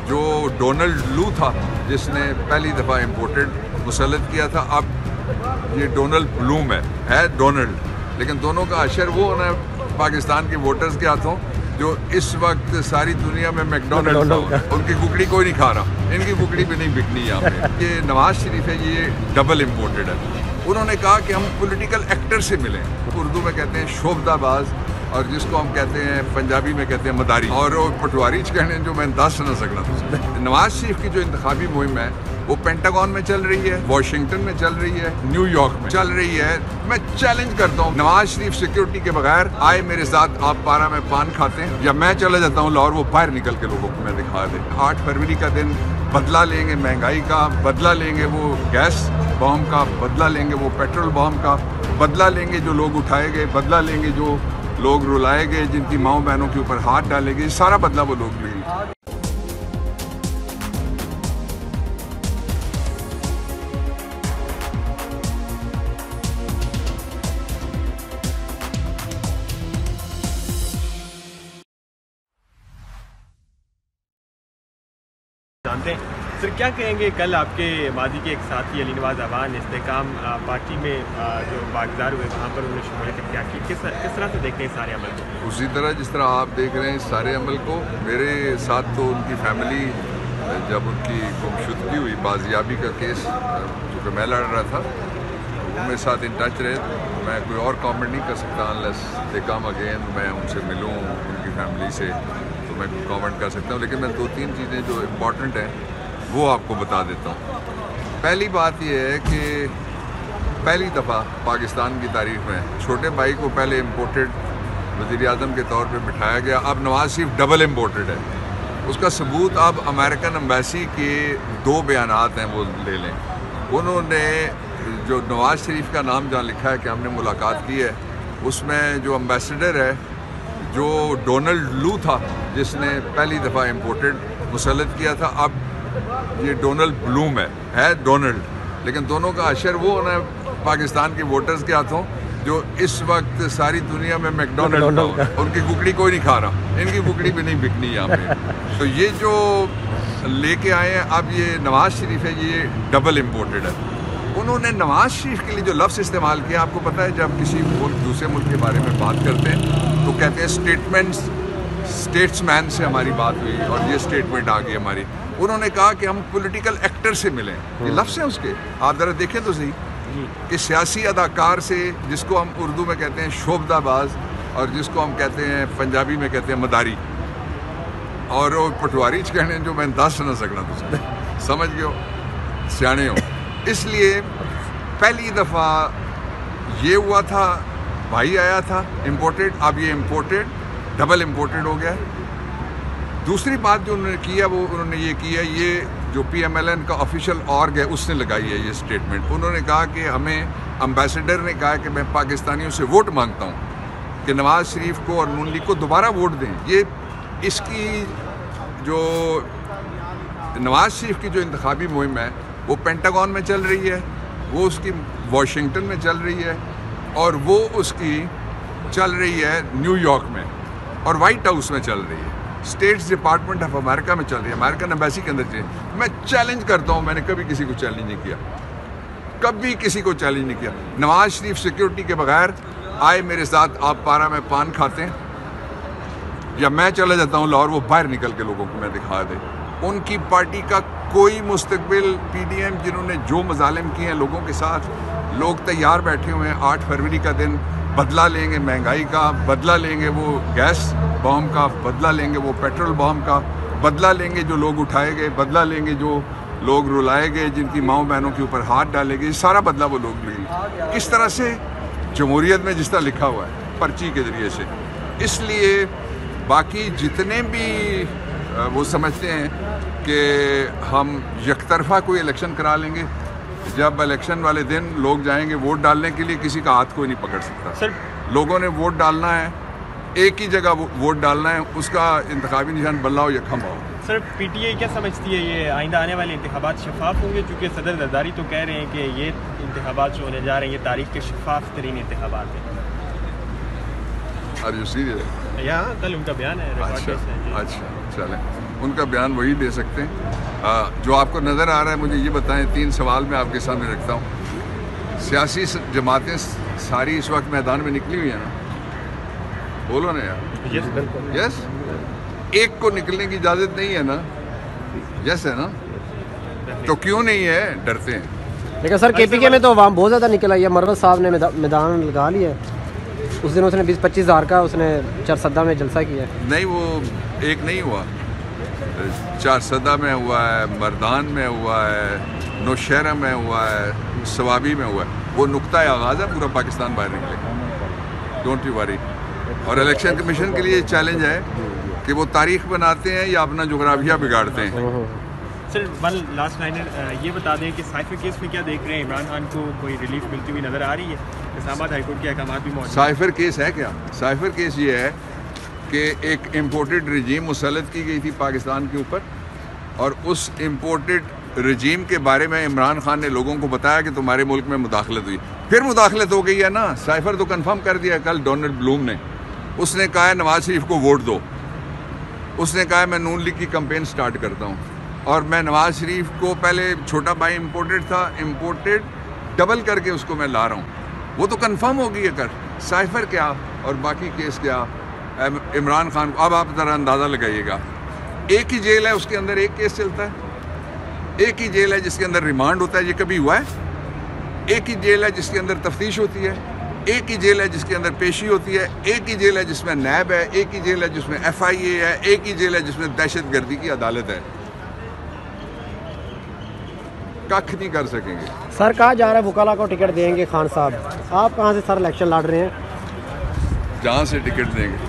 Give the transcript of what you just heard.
जो डोनाल्ड लू था जिसने पहली दफ़ा इम्पोर्टेड मुसल्लत किया था, अब ये डोनाल्ड ब्लूम है डोनाल्ड, लेकिन दोनों का अशर वो ना पाकिस्तान के वोटर्स के हाथों जो इस वक्त सारी दुनिया में मैकडोनल्ड का उनकी कुकड़ी कोई नहीं खा रहा, इनकी कुकड़ी भी नहीं बिकनी यहाँ पे। ये नवाज शरीफ है, ये डबल इम्पोर्टेड है। उन्होंने कहा कि हम पॉलिटिकल एक्टर से मिले, उर्दू में कहते हैं शोबदाबाज, और जिसको हम कहते हैं पंजाबी में कहते हैं मदारी, और वो पटवारी कहने जो मैं दस न सकना था। नवाज शरीफ की जो इंतखाबी मुहिम है वो पेंटागन में चल रही है, वॉशिंगटन में चल रही है, न्यूयॉर्क में चल रही है। मैं चैलेंज करता हूँ, नवाज शरीफ सिक्योरिटी के बगैर आए मेरे साथ, आप 12 में पान खाते हैं, या मैं चला जाता हूँ लाहौर, वो बाहर निकल के लोगों को मैं दिखा दे। 8 फरवरी का दिन बदला लेंगे महंगाई का, बदला लेंगे वो गैस बॉम्ब का, बदला लेंगे वो पेट्रोल बॉम्ब का, बदला लेंगे जो लोग उठाए गए, बदला लेंगे जो लोग रुलाए गए, जिनकी माओ बहनों के ऊपर हाथ डाले गए, सारा बदला वो लोग लेंगे। जानते हैं सर, क्या कहेंगे कल आपके माजी के एक साथी अली नवाज अवान इस्तेकाम पार्टी में जो बागदार हुए, वहाँ पर उन्होंने शमूलियत इख्तियार की, किस तरह से देखते हैं सारे अमल को? उसी तरह जिस तरह आप देख रहे हैं सारे अमल को। मेरे साथ तो उनकी फैमिली, जब उनकी गुमशुदगी हुई, बाजियाबी का केस जो मैं लड़ रहा था, वो मेरे साथ इन टच रहे। मैं कोई और कमेंट नहीं कर सकता अनलेस दे कम अगेन, मैं उनसे मिलूँ उनकी फैमिली से, तो मैं कमेंट कर सकता हूँ। लेकिन मैं 2-3 चीज़ें जो इम्पॉर्टेंट हैं वो आपको बता देता हूँ। पहली बात यह है कि पहली दफ़ा पाकिस्तान की तारीख में छोटे भाई को पहले इम्पोर्टेड वज़ीर-ए-आज़म के तौर पे बिठाया गया, अब नवाज शरीफ डबल इम्पोर्टेड है। उसका सबूत आप अमेरिकन एम्बेसी के 2 बयानात हैं वो ले लें। उन्होंने जो नवाज शरीफ का नाम जहाँ लिखा है कि हमने मुलाकात की है, उसमें जो एम्बेसडर है जो डोनाल्ड लू था जिसने पहली दफ़ा इम्पोर्टेड मुसल्लत किया था, अब ये डोनाल्ड ब्लूम है डोनाल्ड, लेकिन दोनों का अशर वो ना पाकिस्तान के वोटर्स के हाथों जो इस वक्त सारी दुनिया में मैकडोनल्ड का उनकी कुकड़ी कोई नहीं खा रहा, इनकी कुकड़ी भी नहीं बिकनी यहाँ पे। तो ये जो लेके आए हैं अब ये नवाज शरीफ है, ये डबल इम्पोर्टेड है। उन्होंने नवाज शरीफ के लिए जो लफ्ज़ इस्तेमाल किया, आपको पता है जब किसी मुल्क दूसरे मुल्क के बारे में बात करते हैं तो कहते हैं स्टेट्समैन से हमारी बात हुई और ये स्टेटमेंट आ गई हमारी। उन्होंने कहा कि हम पॉलिटिकल एक्टर से मिले, ये लफ्ज़ हैं उसके, आप ज़रा देखें तो सही, कि सियासी अदाकार से, जिसको हम उर्दू में कहते हैं शोबदाबाज, और जिसको हम कहते हैं पंजाबी में कहते हैं मदारी, और वो पटवारी कहने जो मैं दस न सकना, तुझे समझ गए हो, सियाने हो। इसलिए पहली दफ़ा ये हुआ था, भाई आया था इम्पोर्टेड, अब ये इम्पोर्टेड डबल इम्पोर्टेड हो गया। दूसरी बात जो उन्होंने किया वो उन्होंने ये किया, ये जो PMLN का ऑफिशियल ऑर्ग है उसने लगाई है ये स्टेटमेंट। उन्होंने कहा कि हमें एम्बेसडर ने कहा कि मैं पाकिस्तानियों से वोट मांगता हूँ कि नवाज शरीफ को और नून लीग को दोबारा वोट दें। ये इसकी जो नवाज शरीफ की जो इंतखाबी मुहिम है वो पेंटागन में चल रही है, वो उसकी वॉशिंगटन में चल रही है, और वो उसकी चल रही है न्यूयॉर्क में, और वाइट हाउस में चल रही है, स्टेट्स डिपार्टमेंट ऑफ अमेरिका में चल रही है, अमेरिकन एम्बेसी के अंदर चल रही है। मैं चैलेंज करता हूँ, मैंने कभी किसी को चैलेंज नहीं किया, कभी किसी को चैलेंज नहीं किया। नवाज शरीफ सिक्योरिटी के बगैर आए मेरे साथ, आप 12 में पान खाते हैं, या मैं चला जाता हूँ लाहौर, वो बाहर निकल के लोगों को मैं दिखा दे। उनकी पार्टी का कोई मुस्तकबिल, PDM जिन्होंने जो मजालिम किए हैं लोगों के साथ, लोग तैयार बैठे हुए हैं। 8 फरवरी का दिन बदला लेंगे महंगाई का, बदला लेंगे वो गैस बॉम्ब का, बदला लेंगे वो पेट्रोल बॉम्ब का, बदला लेंगे जो लोग उठाए गए, बदला लेंगे जो लोग रुलाए गए, जिनकी माओ बहनों के ऊपर हाथ डाले गए, सारा बदला वो लोग लेंगे। किस तरह से? जमहूरियत में जिस तरह लिखा हुआ है पर्ची के ज़रिए से। इसलिए बाकी जितने भी वो समझते हैं कि हम यकतरफा कोई इलेक्शन करा लेंगे, जब इलेक्शन वाले दिन लोग जाएंगे वोट डालने के लिए, किसी का हाथ कोई नहीं पकड़ सकता। सर, लोगों ने वोट डालना है, एक ही जगह वोट डालना है, उसका इंतखाबी निशान बल्ला हो या खंबा हो। सर, PTI क्या समझती है ये आइंदा आने वाले इंतखाबात शफाफ होंगे? चूँकि सदर जरदारी तो कह रहे हैं कि ये इंतखाबात जो होने जा रहे हैं ये तारीख के शफाफ तरीन इंतखाबात हैं। Are you serious? यहाँ कल उनका बयान है। अच्छा चलें। उनका बयान वही दे सकते हैं। जो आपको नज़र आ रहा है, मुझे ये बताएं, 3 सवाल मैं आपके सामने रखता हूँ। सियासी जमातें सारी इस वक्त मैदान में निकली हुई हैं ना? बोलो ना यार। यस। एक को निकलने की इजाज़त नहीं है ना? यस है ना? तो क्यों नहीं है? डरते हैं। लेकिन सर KPK में तो अवाम बहुत ज़्यादा निकल आई है। मरवत साहब ने मैदान लगा लिया है। उस दिन उसने 20-25 हज़ार का उसने चारसदा में जलसा किया। नहीं, वो एक नहीं हुआ, चारसदा में हुआ है, मर्दान में हुआ है, नौशहरा में हुआ है, सवाबी में हुआ है। वो नुक्ता आगाज़ है, पूरा पाकिस्तान बाहर निकलेगा। Don't you worry. और इलेक्शन कमीशन के लिए चैलेंज है कि वो तारीख बनाते हैं या अपना जोग्राफिया बिगाड़ते हैं। सर वन लास्ट लाइनर ये बता दें कि साइफर केस में क्या देख रहे हैं? इमरान खान को कोई रिलीफ मिलती हुई नज़र आ रही है? इस्लामाबाद हाईकोर्ट के अहकाम भी मौजूद। साइफर केस है क्या? साइफर केस ये है कि एक इम्पोर्टेड रजीम मुसल्लत की गई थी पाकिस्तान के ऊपर, और उस इम्पोर्टेड रजीम के बारे में इमरान खान ने लोगों को बताया कि तुम्हारे मुल्क में मुदाखलत हुई। फिर मुदाखलत हो गई है ना। साइफर तो कंफर्म कर दिया कल डोनाल्ड ब्लूम ने। उसने कहा है नवाज शरीफ को वोट दो। उसने कहा है मैं नून लीग की कैंपेन स्टार्ट करता हूँ, और मैं नवाज शरीफ को, पहले छोटा भाई इम्पोर्टेड था, इम्पोर्टेड डबल करके उसको मैं ला रहा हूँ। वो तो कंफर्म हो गई है कर। साइफर क्या और बाकी केस क्या? इमरान खान को अब आप ज़रा अंदाज़ा लगाइएगा, एक ही जेल है, उसके अंदर एक केस चलता है। एक ही जेल है जिसके अंदर रिमांड होता है, ये कभी हुआ है? एक ही जेल है जिसके अंदर तफ्तीश होती है, एक ही जेल है जिसके अंदर पेशी होती है, एक ही जेल है जिसमें नैब है, एक ही जेल है जिसमें FIA है, एक ही जेल है जिसमें दहशतगर्दी की अदालत है। कख नहीं कर सकेंगे। सर कहा जा रहा है वकाला को टिकट देंगे खान साहब। आप कहाँ से सर इलेक्शन लड़ रहे हैं? जहाँ से टिकट देंगे।